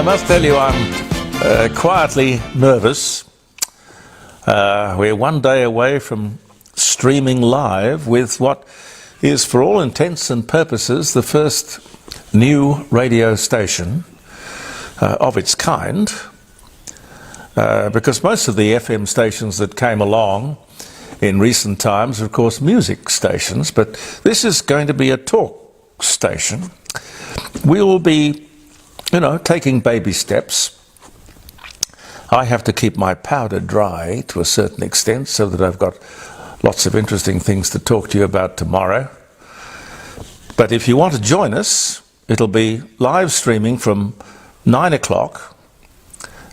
must tell you, I'm quietly nervous. We're one day away from streaming live with what is, for all intents and purposes, the first new radio station of its kind, because most of the FM stations that came along in recent times are, of course, music stations, but this is going to be a talk station. We will be, taking baby steps. I have to keep my powder dry to a certain extent so that I've got lots of interesting things to talk to you about tomorrow. But if you want to join us, it'll be live streaming from 9 o'clock,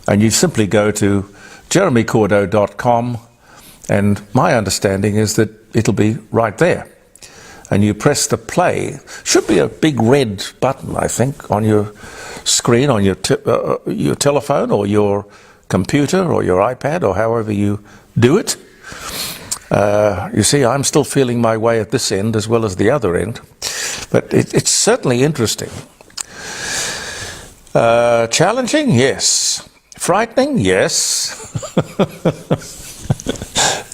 and you simply go to jeremycordeaux.com, and my understanding is that it'll be right there. And you press the play. Should be a big red button, I think, on your screen, on your telephone or your computer or your iPad or however you do it. You see, I'm still feeling my way at this end as well as the other end. But it's certainly interesting. Challenging? Yes. Frightening? Yes.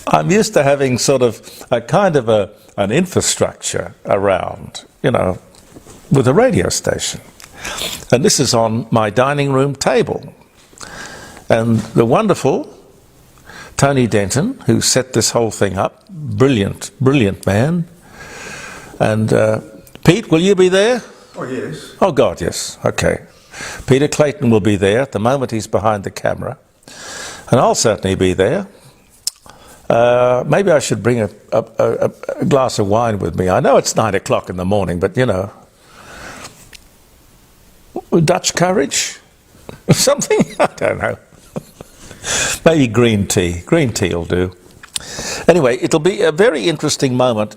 I'm used to having sort of a kind of an infrastructure around, with a radio station. And this is on my dining room table. And the wonderful Tony Denton, who set this whole thing up, brilliant man. And Pete, will you be there? Oh, yes. Oh, God, yes. Okay. Peter Clayton will be there. At the moment, he's behind the camera. And I'll certainly be there. Maybe I should bring a glass of wine with me. I know it's 9 o'clock in the morning, but, Dutch courage? Something? I don't know. Maybe green tea. Green tea will do. Anyway, it'll be a very interesting moment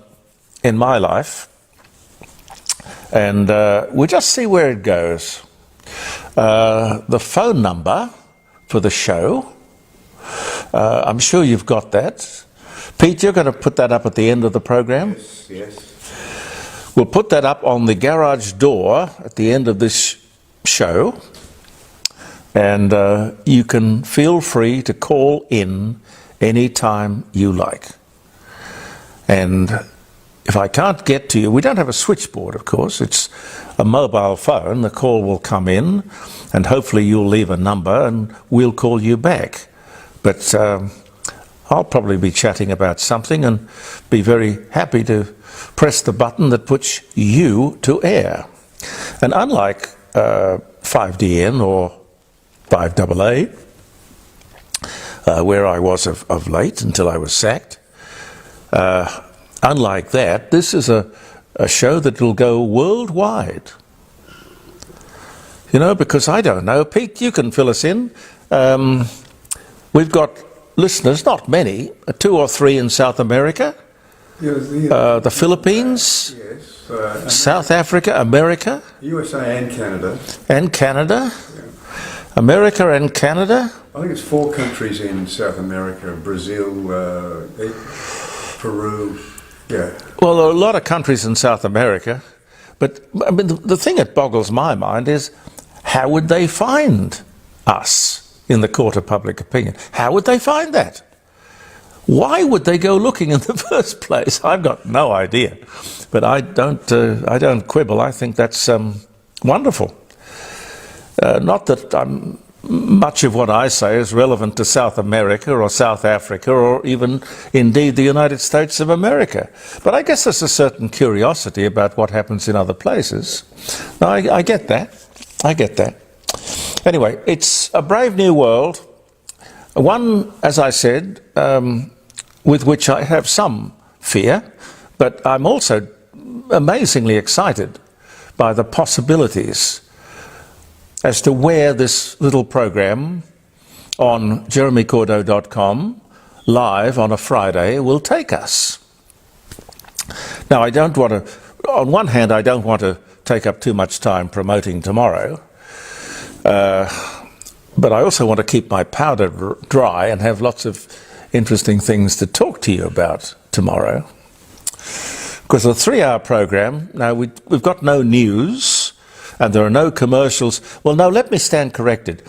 in my life. And we'll just see where it goes. The phone number for the show, I'm sure you've got that. Pete, you're going to put that up at the end of the program? Yes. We'll put that up on the garage door at the end of this show. And you can feel free to call in any time you like. And if I can't get to you, we don't have a switchboard, of course. It's a mobile phone. The call will come in, and hopefully you'll leave a number, and we'll call you back. But I'll probably be chatting about something and be very happy to press the button that puts you to air. And unlike 5DN or 5AA, where I was of late until I was sacked, unlike that, this is a show that will go worldwide. Because I don't know. Pete, you can fill us in. We've got listeners, not many, 2 or 3 in South America, the Philippines, Yes. South Africa, America. USA and Canada. And Canada. Yeah. America and Canada. I think it's 4 countries in South America: Brazil, Peru. Yeah. Well, there are a lot of countries in South America, but I mean, the thing that boggles my mind is, how would they find us in the court of public opinion? How would they find that? Why would they go looking in the first place? I've got no idea, but I don't quibble. I think that's wonderful. Not that much of what I say is relevant to South America or South Africa or even, indeed, the United States of America. But I guess there's a certain curiosity about what happens in other places. I get that. I get that. Anyway, it's a brave new world. One, as I said, with which I have some fear, but I'm also amazingly excited by the possibilities as to where this little program on jeremycordeaux.com live on a Friday will take us. Now, on one hand, I don't want to take up too much time promoting tomorrow, but I also want to keep my powder dry and have lots of interesting things to talk to you about tomorrow. Because a 3-hour program, now we've got no news, and there are no commercials. Well, no, let me stand corrected.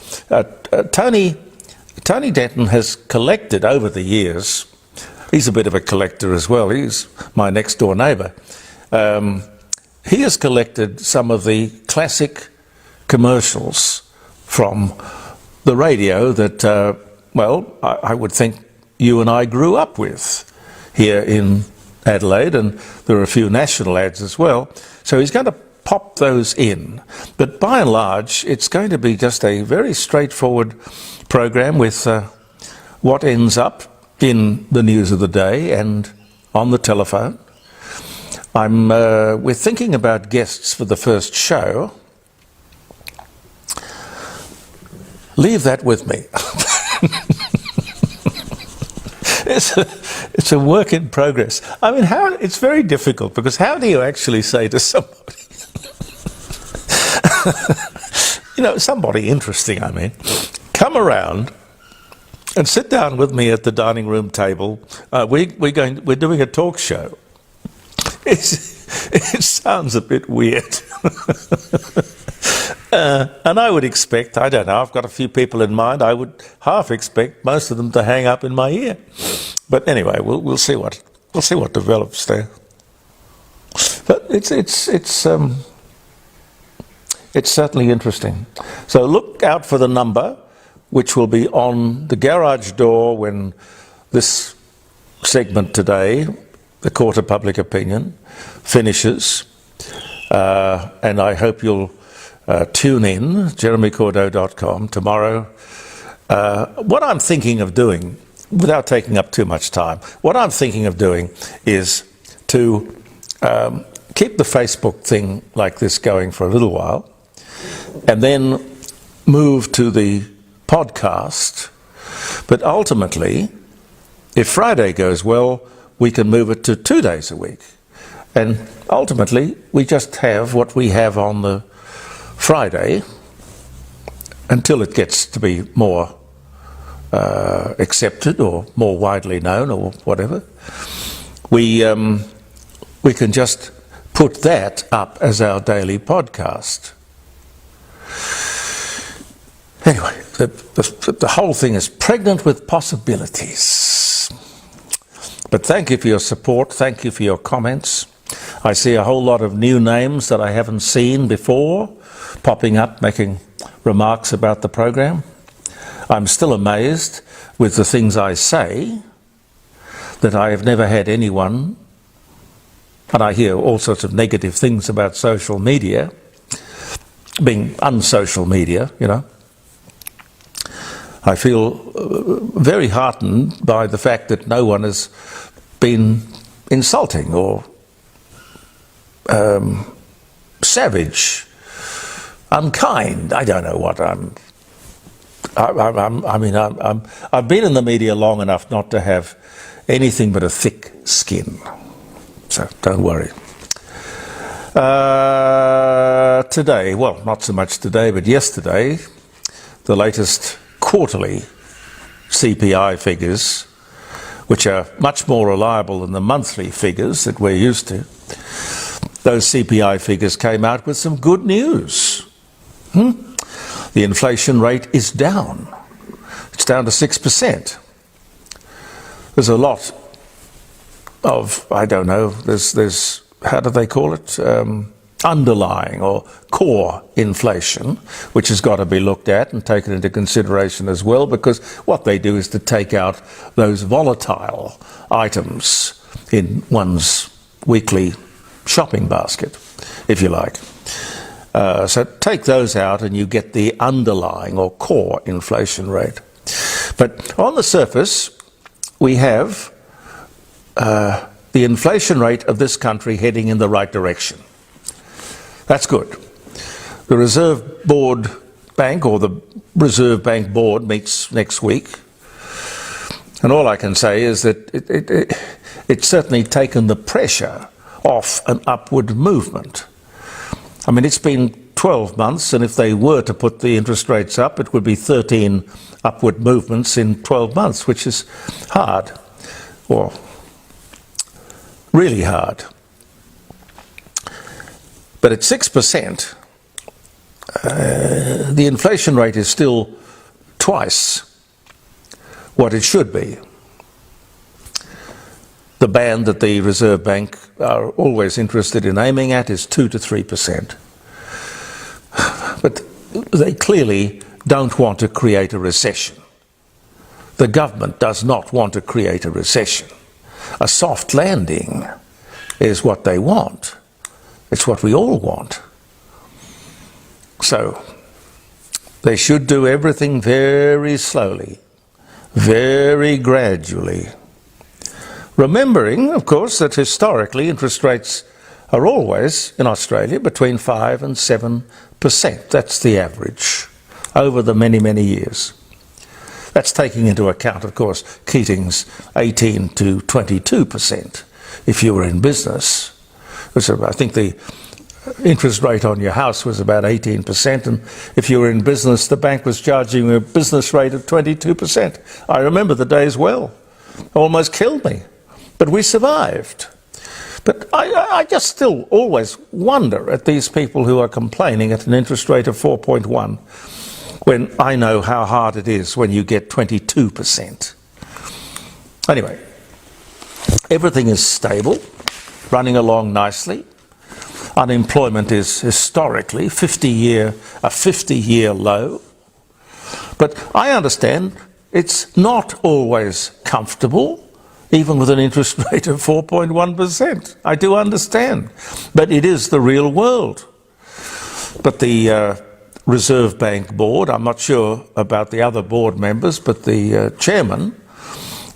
Tony Denton has collected over the years. He's a bit of a collector as well. He's my next door neighbour. He has collected some of the classic commercials from the radio that, I would think you and I grew up with here in Adelaide, and there are a few national ads as well. So he's going to pop those in. But by and large, it's going to be just a very straightforward program with what ends up in the news of the day and on the telephone. We're thinking about guests for the first show. Leave that with me. It's a work in progress. I mean, it's very difficult, because how do you actually say to somebody, somebody interesting, I mean, come around and sit down with me at the dining room table. We're doing a talk show. It sounds a bit weird. And I would expect, I don't know, I've got a few people in mind, I would half expect most of them to hang up in my ear. But anyway, we'll see what develops there. But it's certainly interesting. So look out for the number, which will be on the garage door when this segment today, the Court of Public Opinion, finishes. And I hope you'll tune in, jeremycordeaux.com, tomorrow. What I'm thinking of doing, without taking up too much time, what I'm thinking of doing is to keep the Facebook thing like this going for a little while, and then move to the podcast. But ultimately, if Friday goes well, we can move it to 2 days a week. And ultimately, we just have what we have on the Friday until it gets to be more accepted or more widely known or whatever. We can just put that up as our daily podcast. Anyway, the whole thing is pregnant with possibilities. But thank you for your support. Thank you for your comments. I see a whole lot of new names that I haven't seen before popping up, making remarks about the program. I'm still amazed with the things I say that I have never had anyone, and I hear all sorts of negative things about social media, being unsocial media, I feel very heartened by the fact that no one has been insulting or savage, unkind. I don't know what I've been in the media long enough not to have anything but a thick skin. So don't worry. Today, well, not so much today, but yesterday, the latest quarterly CPI figures, which are much more reliable than the monthly figures that we're used to, those CPI figures came out with some good news. The inflation rate is down. It's down to 6%. There's a lot of, I don't know, there's how do they call it? Underlying or core inflation, which has got to be looked at and taken into consideration as well, because what they do is to take out those volatile items in one's weekly shopping basket, if you like. So take those out and you get the underlying or core inflation rate. But on the surface, we have the inflation rate of this country heading in the right direction. That's good. The Reserve Board Bank, or the Reserve Bank Board, meets next week. And all I can say is that it's certainly taken the pressure off an upward movement. I mean, it's been 12 months, and if they were to put the interest rates up, it would be 13 upward movements in 12 months, which is hard, or really hard. But at 6%, the inflation rate is still twice what it should be. The band that the Reserve Bank are always interested in aiming at is 2 to 3%. But they clearly don't want to create a recession. The government does not want to create a recession. A soft landing is what they want. It's what we all want. So they should do everything very slowly, very gradually. Remembering, of course, that historically interest rates are always, in Australia, between 5 and 7%. That's the average over the many, many years. That's taking into account, of course, Keating's 18 to 22% if you were in business. So I think the interest rate on your house was about 18%, and if you were in business, the bank was charging you a business rate of 22%. I remember the days well. Almost killed me. But we survived. But I just still always wonder at these people who are complaining at an interest rate of 4.1 when I know how hard it is when you get 22%. Anyway, everything is stable, running along nicely. Unemployment is historically a 50-year low. But I understand it's not always comfortable, even with an interest rate of 4.1%. I do understand. But it is the real world. But the Reserve Bank board, I'm not sure about the other board members, but the chairman,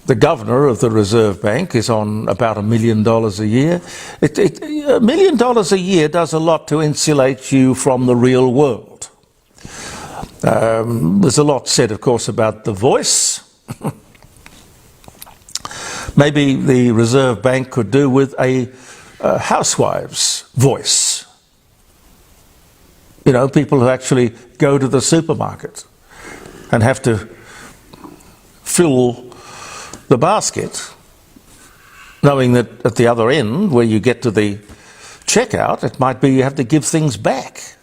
the governor of the Reserve Bank, is on about $1 million a year. $1 million a year does a lot to insulate you from the real world. There's a lot said, of course, about the voice. Maybe the Reserve Bank could do with a housewife's voice. You know, people who actually go to the supermarket and have to fill the basket, knowing that at the other end, where you get to the checkout, it might be you have to give things back.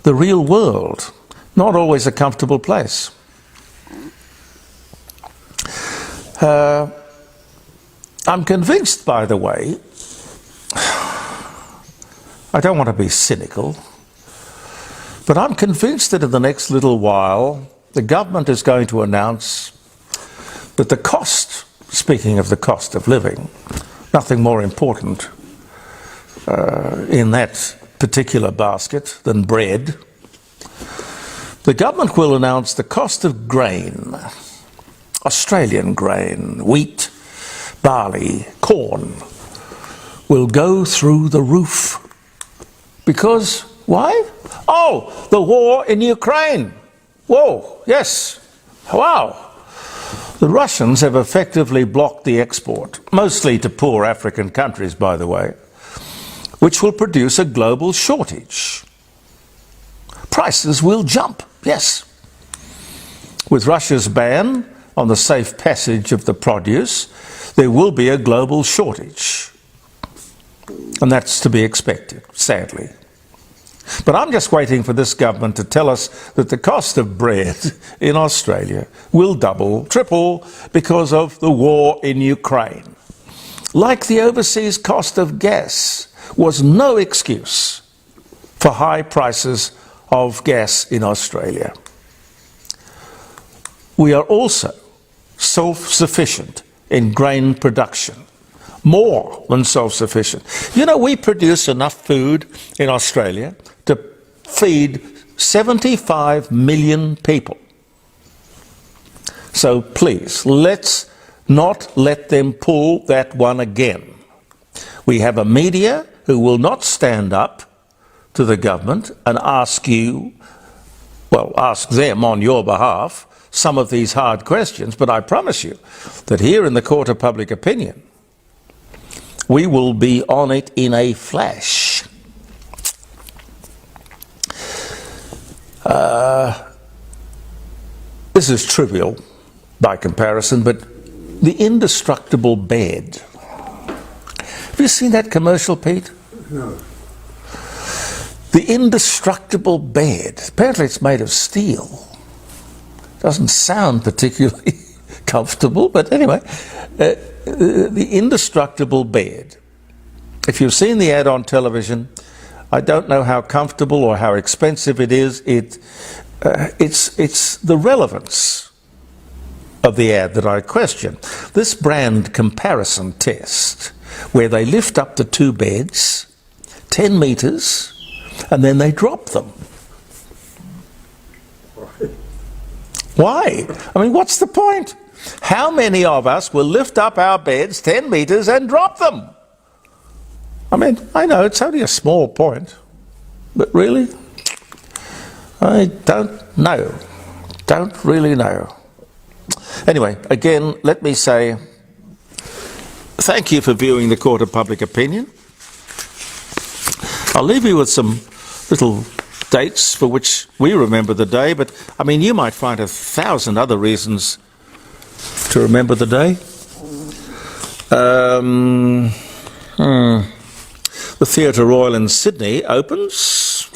The real world, not always a comfortable place. I'm convinced, by the way, I don't want to be cynical, but I'm convinced that in the next little while, the government is going to announce that the cost, speaking of the cost of living, nothing more important in that particular basket than bread, the government will announce the cost of grain, Australian grain, wheat, barley, corn, will go through the roof. Because, why? Oh, the war in Ukraine. Whoa, yes, wow. The Russians have effectively blocked the export, mostly to poor African countries, by the way, which will produce a global shortage. Prices will jump, yes. With Russia's ban on the safe passage of the produce, there will be a global shortage. And that's to be expected, sadly. But I'm just waiting for this government to tell us that the cost of bread in Australia will double, triple, because of the war in Ukraine. Like the overseas cost of gas was no excuse for high prices of gas in Australia. We are also self-sufficient in grain production. More than self-sufficient. You know, we produce enough food in Australia to feed 75 million people. So please, let's not let them pull that one again. We have a media who will not stand up to the government and ask you, well, ask them on your behalf some of these hard questions, but I promise you that here in the Court of Public Opinion, we will be on it in a flash. This is trivial by comparison, but the indestructible bed. Have you seen that commercial, Pete? No. The indestructible bed. Apparently it's made of steel. Doesn't sound particularly comfortable, but anyway. The indestructible bed. If you've seen the ad on television, I don't know how comfortable or how expensive it is. It's the relevance of the ad that I question. This brand comparison test, where they lift up the two beds 10 metres and then they drop them. Why? I mean, what's the point? How many of us will lift up our beds 10 metres and drop them? I mean, I know it's only a small point, but really, I don't know. Don't really know. Anyway, again, let me say thank you for viewing the Court of Public Opinion. I'll leave you with some little dates for which we remember the day, but I mean, you might find 1,000 other reasons to remember the day. The Theatre Royal in Sydney opens.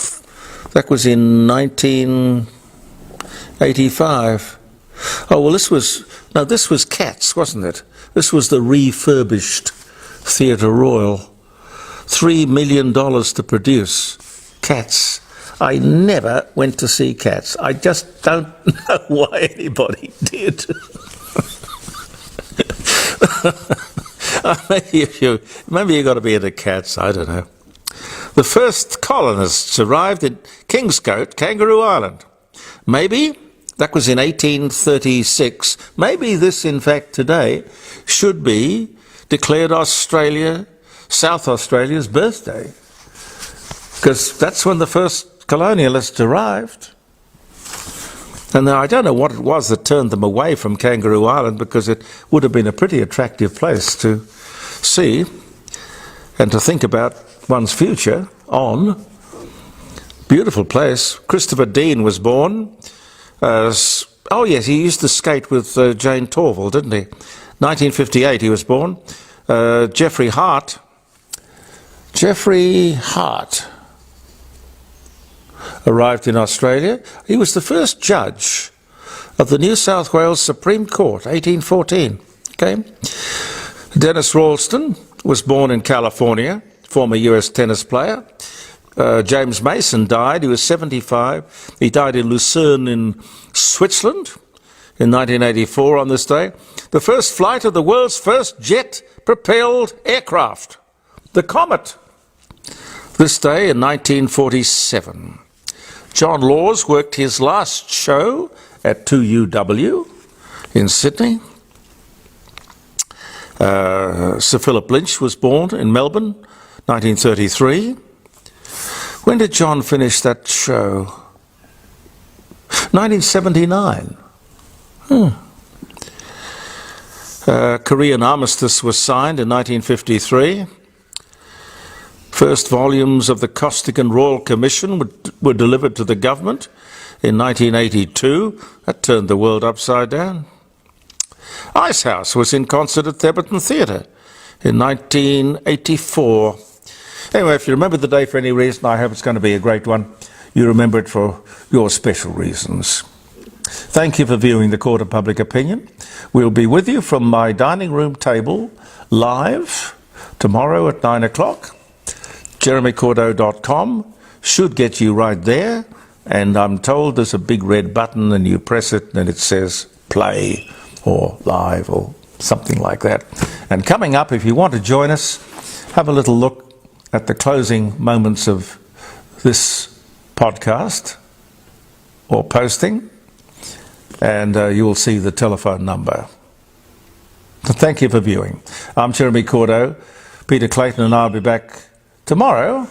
That was in 1985. Oh, well, this was Cats, wasn't it? This was the refurbished Theatre Royal. $3 million to produce Cats. I never went to see Cats. I just don't know why anybody did. Maybe you got to be into Cats, I don't know. The first colonists arrived in Kingscote, Kangaroo Island. Maybe that was in 1836. Maybe this, in fact, today should be declared South Australia's birthday, because that's when the first colonialists arrived. And I don't know what it was that turned them away from Kangaroo Island, because it would have been a pretty attractive place to see and to think about one's future on. Beautiful place. Christopher Dean was born. Oh yes, he used to skate with Jane Torval, didn't he? 1958 he was born. Jeffrey Hart arrived in Australia. He was the first judge of the New South Wales Supreme Court, 1814. Okay. Dennis Ralston was born in California, former US tennis player. James Mason died. He was 75. He died in Lucerne in Switzerland in 1984 on this day. The first flight of the world's first jet-propelled aircraft, the Comet, this day in 1947. John Laws worked his last show at 2UW in Sydney. Sir Philip Lynch was born in Melbourne, 1933. When did John finish that show? 1979. Korean armistice was signed in 1953. First volumes of the Costigan Royal Commission were delivered to the government in 1982. That turned the world upside down. Icehouse was in concert at Theberton Theatre in 1984. Anyway, if you remember the day for any reason, I hope it's going to be a great one. You remember it for your special reasons. Thank you for viewing the Court of Public Opinion. We'll be with you from my dining room table live tomorrow at 9 o'clock. JeremyCordeaux.com should get you right there, and I'm told there's a big red button and you press it and it says play or live or something like that. And coming up, if you want to join us, have a little look at the closing moments of this podcast or posting, and you will see the telephone number. So thank you for viewing. I'm Jeremy Cordeaux. Peter Clayton and I'll be back tomorrow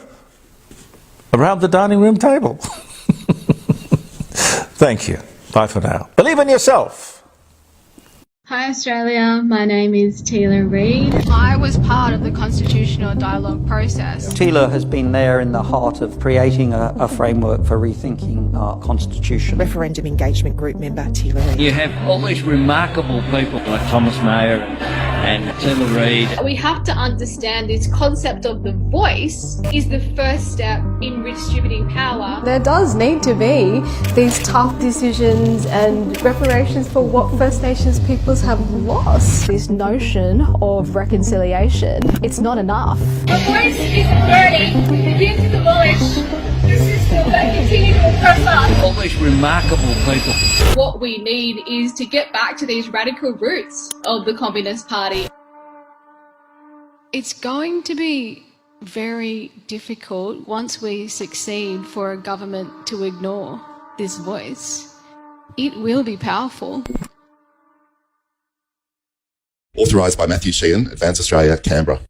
around the dining room table. Thank you. Bye for now. Believe in yourself. Hi Australia, my name is Tila Reid. I was part of the constitutional dialogue process. Tila has been there in the heart of creating a framework for rethinking our constitution. Referendum engagement group member Tila Reid. You have all these remarkable people like Thomas Mayer and and Taylor Reid. We have to understand this concept of the voice is the first step in redistributing power. There does need to be these tough decisions and reparations for what First Nations peoples have lost. This notion of reconciliation, it's not enough. Our voice isn't ready to begin to demolish the system that continues to oppress us. All these remarkable people. What we need is to get back to these radical roots of the Communist Party. It's going to be very difficult once we succeed for a government to ignore this voice. It will be powerful. Authorised by Matthew Sheehan, Advance Australia, Canberra.